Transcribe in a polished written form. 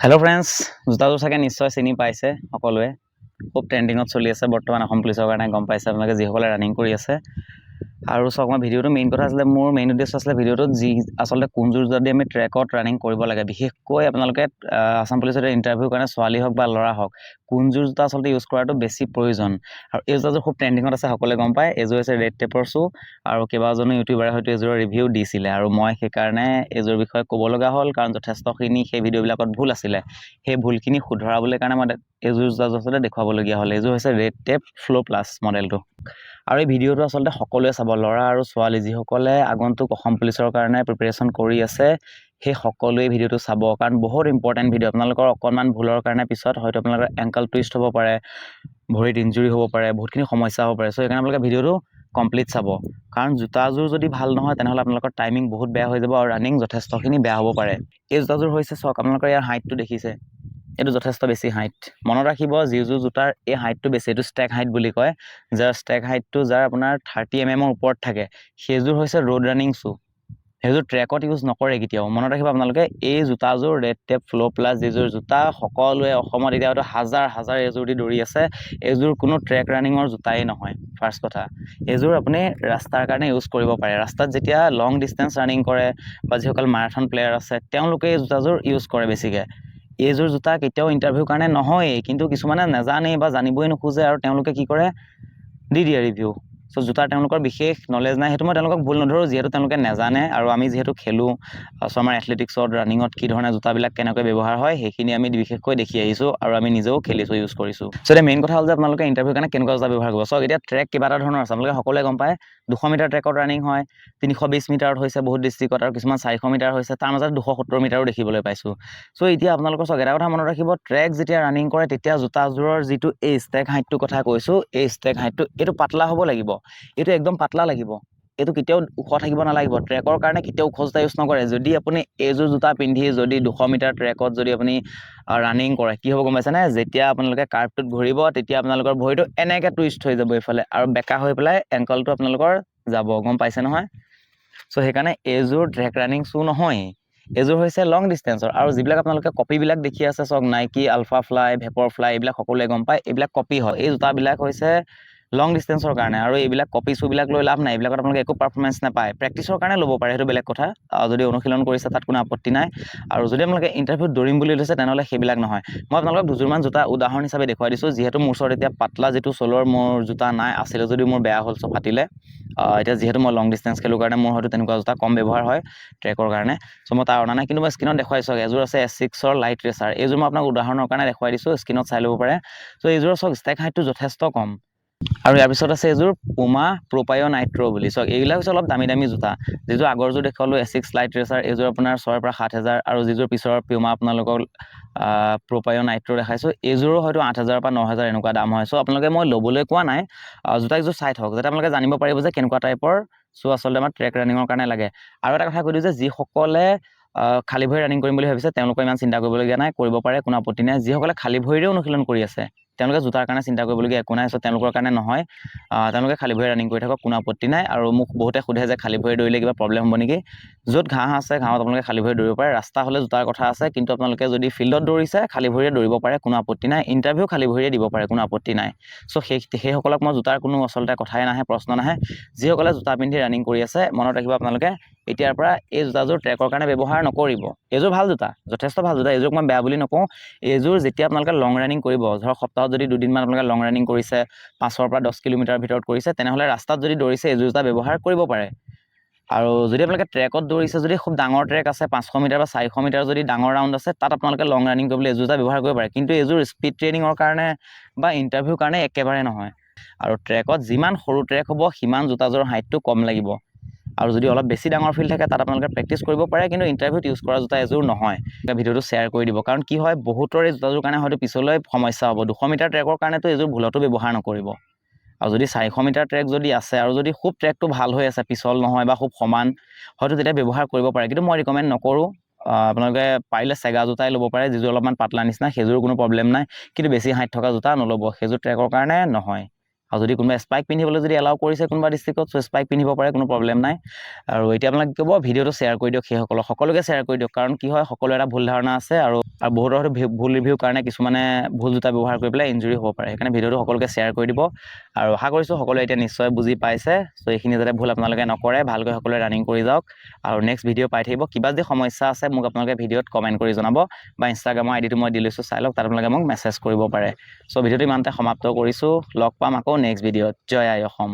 Hello friends জোতাযোৰ চাগে নিশ্চয় চিনি পাইছে সকলোৱে খুব ট্ৰেন্ডিঙত চলি আছে বৰ্তমান অসম পুলিচৰ কাৰণে গম পাইছে আপোনালোকে যিসকলে ৰানিং কৰি আছে আৰু সক মই ভিডিওটো মেইন কথা আছিল মোৰ মেইন উদ্দেশ্য আছিল ভিডিওটো যি আসলে কোনজোৰ যদি আমি ট্ৰেকত ৰানিং কৰিব লাগে বিশেষকৈ আপোনালোকে আসাম পুলিচৰ ইন্টাৰভিউ কাৰণে ছোৱালী হওক বা ল'ৰা হওক কোনজোৰ জোতা আসলে ইউজ কৰাটো বেছি প্ৰয়োজন আৰু এই জোতাযোৰ খুব ট্ৰেন্ডিঙত আছে সকলোৱে গম পায় এজোৰ আছে ৰেড টেপৰ শু আৰু কেইবাজনো ইউটিউবাৰে হয়তো এজোৰৰ ৰিভিউ দিছিলে আৰু মই সেই কাৰণে এজোৰ বিষয়ে ক'ব লগা হ'ল কাৰণ যথেষ্টখিনি সেই ভিডিওবিলাকত ভুল আছিলে সেই ভুলখিনি শুধৰাবলৈ কাৰণে মই এজোৰ জোতা আসলে দেখুৱাবলগীয়া হ'ল এজোৰ হৈছে ৰেড টেপ ফ্লো প্লাছ মডেলটো আৰু এই ভিডিওটো আসলে সকলোৱে চাব ল'ৰা আৰু ছোৱালী যিসকলে আগন্তুক অসম পুলিচৰ কাৰণে প্ৰিপাৰেচন কৰি আছে সেই সকলোৱে ভিডিওটো চাব কাৰণ বহুত ইম্পৰ্টেন্ট ভিডিও আপোনালোকৰ অকণমান ভুলৰ কাৰণে পিছত হয়তো আপোনালোকৰ এংকল টুইষ্ট হ'ব পাৰে ভৰিত ইনজুৰি হ'ব পাৰে বহুতখিনি সমস্যা হ'ব পাৰে সো এইকাৰণে আপোনালোকে ভিডিওটো কমপ্লিট চাব কাৰণ জোতাযোৰ যদি ভাল নহয় তেনেহ'লে আপোনালোকৰ টাইমিং বহুত বেয়া হৈ যাব আৰু ৰানিং যথেষ্টখিনি বেয়া হ'ব পাৰে এই জোতাযোৰ হৈছে চাওক আপোনালোকৰ ইয়াৰ হাইটটো দেখিছে এইটো যথেষ্ট বেছি হাইট মনত ৰাখিব যিজোৰ জোতাৰ এই হাইটটো বেছি এইটো ষ্টেক হাইট বুলি কয় যাৰ ষ্টেক হাইটটো যাৰ আপোনাৰ 30 mm ওপৰত থাকে সেইজোৰ হৈছে ৰোড ৰানিং শু সেইজোৰ ট্ৰেকত ইউজ নকৰে কেতিয়াও মনত ৰাখিব আপোনালোকে এই জোতাযোৰ ৰেড টেপ ফ্লো প্লাছ যিজোৰ জোতা সকলোৱে অসমত এতিয়া হয়তো হাজাৰ হাজাৰ এজোৰ দি দৌৰি আছে এইজোৰ কোনো ট্ৰেক ৰানিঙৰ জোতাই নহয় ফাৰ্ষ্ট কথা এইজোৰ আপুনি ৰাস্তাৰ কাৰণে ইউজ কৰিব পাৰে ৰাস্তাত যেতিয়া লং ডিষ্টেন্স ৰানিং কৰে বা যিসকল মাৰাথন প্লেয়াৰ আছে তেওঁলোকে এই জোতাযোৰ ইউজ কৰে বেছিকৈ এইজোৰ জোতা কেতিয়াও ইন্টাৰভিউ কাৰণে নহয় কিন্তু কিছুমানে নাজানে বা জানিবই নোখোজে আৰু তেওঁলোকে কি কৰে দি দিয়ে ৰিভিউ সো জোতাৰ তেওঁলোকৰ বিশেষ নলেজ নাই সেইটো মই তেওঁলোকক ভুল নধৰো যিহেতু তেওঁলোকে নাজানে আৰু আমি যিহেতু খেলোঁ সো আমাৰ এথলেটিক্সত ৰানিঙত কি ধৰণে জোতাবিলাক কেনেকৈ ব্যৱহাৰ হয় সেইখিনি আমি বিশেষকৈ দেখি আহিছোঁ আৰু আমি নিজেও খেলিছোঁ ইউজ কৰিছোঁ সো এতিয়া মেইন কথা হ'ল যে আপোনালোকে ইন্টাৰভিউ কাৰণে কেনেকুৱা জোতা ব্যৱহাৰ কৰিব সো এতিয়া ট্ৰেক কিবা এটা ধৰণৰ আছে আপোনালোকে সকলোৱে গম পায় 200 মিটাৰ ট্ৰেকত ৰানিং হয় 320 মিটাৰত হৈছে বহুত ডিষ্ট্ৰিক্টত আৰু কিছুমান 400 মিটাৰ হৈছে তাৰ মাজত 270 মিটাৰো দেখিবলৈ পাইছোঁ সো এতিয়া আপোনালোকৰ সক এটা কথা মনত ৰাখিব ট্ৰেক যেতিয়া ৰানিং কৰে তেতিয়া জোতাযোৰৰ যিটো এই ষ্টেক হাইটটো কথা কৈছোঁ এই ষ্টেক হাইটটো এইটো পাতলা হ'ব লাগিব এইটো একদম পাতলা লাগিব এইটো কেতিয়াও ওখ থাকিব নালাগিব ট্ৰেকৰ কাৰণে কেতিয়াও ওখ জোতা ইউজ নকৰে যদি আপুনি এইজোৰ জোতা পিন্ধি যদি 200 মিটাৰ ট্ৰেকত যদি আপুনি ৰানিং কৰে কি হ'ব গম পাইছেনে যেতিয়া আপোনালোকে কাৰ্ভটোত ঘূৰিব তেতিয়া আপোনালোকৰ ভৰিটো এনেকৈ টুইষ্ট হৈ যাব এইফালে আৰু বেকা হৈ পেলাই এংকলটো আপোনালোকৰ যাব গম পাইছে নহয় সো সেইকাৰণে এইজোৰ ট্ৰেক ৰানিং শু নহয় এজোৰ হৈছে লং ডিষ্টেন্সৰ আৰু যিবিলাক আপোনালোকে কপিবিলাক দেখি আছে চক নাইকি আলফা ফ্লাই ভেপৰ ফ্লাই এইবিলাক সকলোৱে গম পায় এইবিলাক কপি হয় এই জোতাবিলাক হৈছে লং ডিষ্টেন্সৰ কাৰণে আৰু এইবিলাক কপি শুবিলাক লৈ লাভ নাই এইবিলাকত আপোনালোকে একো পাৰফৰ্মেঞ্চ নাপায় প্ৰেক্টিছৰ কাৰণে ল'ব পাৰে সেইটো বেলেগ কথা যদি অনুশীলন কৰিছে তাত কোনো আপত্তি নাই আৰু যদি আপোনালোকে ইণ্টাৰভিউত দৌৰিম বুলি লৈছে তেনেহ'লে সেইবিলাক নহয় মই আপোনালোকক দুযোৰমান জোতা উদাহৰণ হিচাপে দেখুৱাই দিছোঁ যিহেতু মোৰ ওচৰত এতিয়া পাতলা যিটো চলৰ মোৰ জোতা নাই আছিলে যদিও মোৰ বেয়া হ'ল চব ফাটিলে এতিয়া যিহেতু মই লং ডিষ্টেন্স খেলোঁ কাৰণে মোৰ হয়তো তেনেকুৱা জোতা কম ব্যৱহাৰ হয় ট্ৰেকৰ কাৰণে সো মই তাৰ অনা নাই কিন্তু মই স্ক্ৰীনত দেখুৱাইছোঁ এজোৰ আছে S6ৰ লাইট ৰেচাৰ এইজোৰ মই আপোনাক উদাহৰণৰ কাৰণে দেখুৱাই দিছোঁ স্ক্ৰীনত চাই ল'ব পাৰে সো এইজোৰৰ চক ষ্টেক হাইটটো যথেষ্ট কম আৰু ইয়াৰ পিছত আছে এজোৰ পুমা প্ৰপায়ো নাইট্ৰ বুলি চক এইবিলাক হৈছে অলপ দামী দামী জোতা যিযোৰ আগৰযোৰ দেখুৱালোঁ S6 লাইট ৰেচাৰ এইযোৰ আপোনাৰ 6,000 পৰা 7,000 আৰু যিযোৰ পিছৰ পুমা আপোনালোকক প্ৰপায়ো নাইট্ৰ দেখাইছোঁ এইযোৰো হয়তো 8,000 পৰা 9,000 এনেকুৱা দাম হয় সো আপোনালোকে মই ল'বলৈ কোৱা নাই জোতাকেইযোৰ চাই থওক যাতে আপোনালোকে জানিব পাৰিব যে কেনেকুৱা টাইপৰ সো আচলতে আমাৰ ট্ৰেক ৰানিঙৰ কাৰণে লাগে আৰু এটা কথা কৈ দিওঁ যে যিসকলে খালী ভৰি ৰানিং কৰিম বুলি ভাবিছে তেওঁলোকে ইমান চিন্তা কৰিবলগীয়া নাই কৰিব পাৰে কোনো আপত্তি নাই যিসকলে খালী ভৰিৰেও অনুশীলন কৰি আছে তেওঁলোকে জোতাৰ কাৰণে চিন্তা কৰিবলগীয়া একো নাই সো তেওঁলোকৰ কাৰণে নহয় তেওঁলোকে খালী ভৰি ৰানিং কৰি থাকক কোনো আপত্তি নাই আৰু মোক বহুতে সোধে যে খালী ভৰি দৌৰিলে কিবা প্ৰব্লেম হ'ব নেকি য'ত ঘাঁহ আছে ঘাঁহত আপোনালোকে খালী ভৰি দৌৰিব পাৰে ৰাস্তা হ'লে জোতাৰ কথা আছে কিন্তু আপোনালোকে যদি ফিল্ডত দৌৰিছে খালী ভৰিৰে দৌৰিব পাৰে কোনো আপত্তি নাই ইণ্টাৰভিউ খালী ভৰিৰে দিব পাৰে কোনো আপত্তি নাই সো সেইসকলক মই জোতাৰ কোনো আচলতে কথাই নাহে প্ৰশ্ন নাহে যিসকলে জোতা পিন্ধি ৰানিং কৰি আছে মনত ৰাখিব আপোনালোকে এতিয়াৰ পৰা এই জোতাযোৰ ট্ৰেকৰ কাৰণে ব্যৱহাৰ নকৰিব এইযোৰ ভাল জোতা যথেষ্ট ভাল জোতা এইযোৰক মই বেয়া বুলি নকওঁ এইযোৰ যেতিয়া আপোনালোকে লং ৰানিং কৰিব ধৰক সপ্তাহত যদি দুদিনমান আপোনালোকে লং ৰানিং কৰিছে 5 পৰা 10 কিলোমিটাৰ ভিতৰত কৰিছে তেনেহ'লে ৰাস্তাত যদি দৌৰিছে এইযোৰ জোতা ব্যৱহাৰ কৰিব পাৰে আৰু যদি আপোনালোকে ট্ৰেকত দৌৰিছে যদি খুব ডাঙৰ ট্ৰেক আছে 500 মিটাৰ বা 400 মিটাৰ যদি ডাঙৰ ৰাউণ্ড আছে তাত আপোনালোকে লং ৰানিং কৰিবলৈ এইযোৰ জোতা ব্যৱহাৰ কৰিব পাৰে কিন্তু এইযোৰ স্পীড ট্ৰেইনিঙৰ কাৰণে বা ইণ্টাৰভিউৰ কাৰণে একেবাৰে নহয় আৰু ট্ৰেকত যিমান সৰু ট্ৰেক হ'ব সিমান জোতাযোৰৰ হাইটটো কম লাগিব আৰু যদি অলপ বেছি ডাঙৰ ফিল্ড থাকে তাত আপোনালোকে প্ৰেক্টিছ কৰিব পাৰে কিন্তু ইণ্টাৰভিউত ইউজ কৰা জোতা এযোৰ নহয় ভিডিওটো শ্বেয়াৰ কৰি দিব কাৰণ কি হয় বহুতৰ এই জোতাযোৰ কাৰণে হয়তো পিছলৈ সমস্যা হ'ব 200 মিটাৰ ট্ৰেকৰ কাৰণেতো এইযোৰ ভুলতো ব্যৱহাৰ নকৰিব আৰু যদি 400 মিটাৰ ট্ৰেক যদি আছে আৰু যদি খুব ট্ৰেকটো ভাল হৈ আছে পিছল নহয় বা খুব সমান হয়তো তেতিয়া ব্যৱহাৰ কৰিব পাৰে কিন্তু মই ৰিকমেণ্ড নকৰোঁ আপোনালোকে পাৰিলে চেগা জোতাই ল'ব পাৰে যিযোৰ অলপমান পাতলা নিচিনা সেইযোৰ কোনো প্ৰব্লেম নাই কিন্তু বেছি হাইট থকা জোতা নল'ব সেইযোৰ ট্ৰেকৰ কাৰণে নহয় আৰু যদি কোনোবা স্পাইক পিন্ধিবলৈ যদি এলাউ কৰিছে কোনোবা ডিষ্ট্ৰিক্টত চ' স্পাইক পিন্ধিব পাৰে, কোনো প্ৰব্লেম নাই। আৰু এতিয়া আপোনালোকে ক'ব ভিডিঅ'টো শ্বেয়াৰ কৰি দিয়ক সেইসকলক, সকলোকে শ্বেয়াৰ কৰি দিয়ক, কাৰণ কি হয় সকলোৰে এটা ভুল ধাৰণা আছে আৰু বহুতৰ হয়তো ভুল ৰিভিউৰ কাৰণে কিছুমানে ভুল জোতা ব্যৱহাৰ কৰি পেলাই ইঞ্জুৰি হ'ব পাৰে। সেইকাৰণে ভিডিঅ'টো সকলোকে শ্বেয়াৰ কৰি দিব আৰু আশা কৰিছোঁ সকলোৱে এতিয়া নিশ্চয় বুজি পাইছে। চ' এইখিনি যাতে ভুল আপোনালোকে নকৰে, ভালকৈ সকলোৱে ৰানিং কৰি যাওক আৰু নেক্সট ভিডিঅ' পাই থাকিব। কিবা যদি সমস্যা আছে মোক আপোনালোকে ভিডিঅ'ত কমেণ্ট কৰি জনাব বা ইনষ্টাগ্ৰামৰ আইডিটো মই দি লৈছোঁ, চাই লওক, তাত আপোনালোকে মোক মেছেজ কৰিব পাৰে। চ' ভিডিঅ'টো ইমানতে সমাপ্ত কৰিছোঁ, লগ পাম আকৌ নেক্সট ভিডিঅ'ত। জয় আই অসম।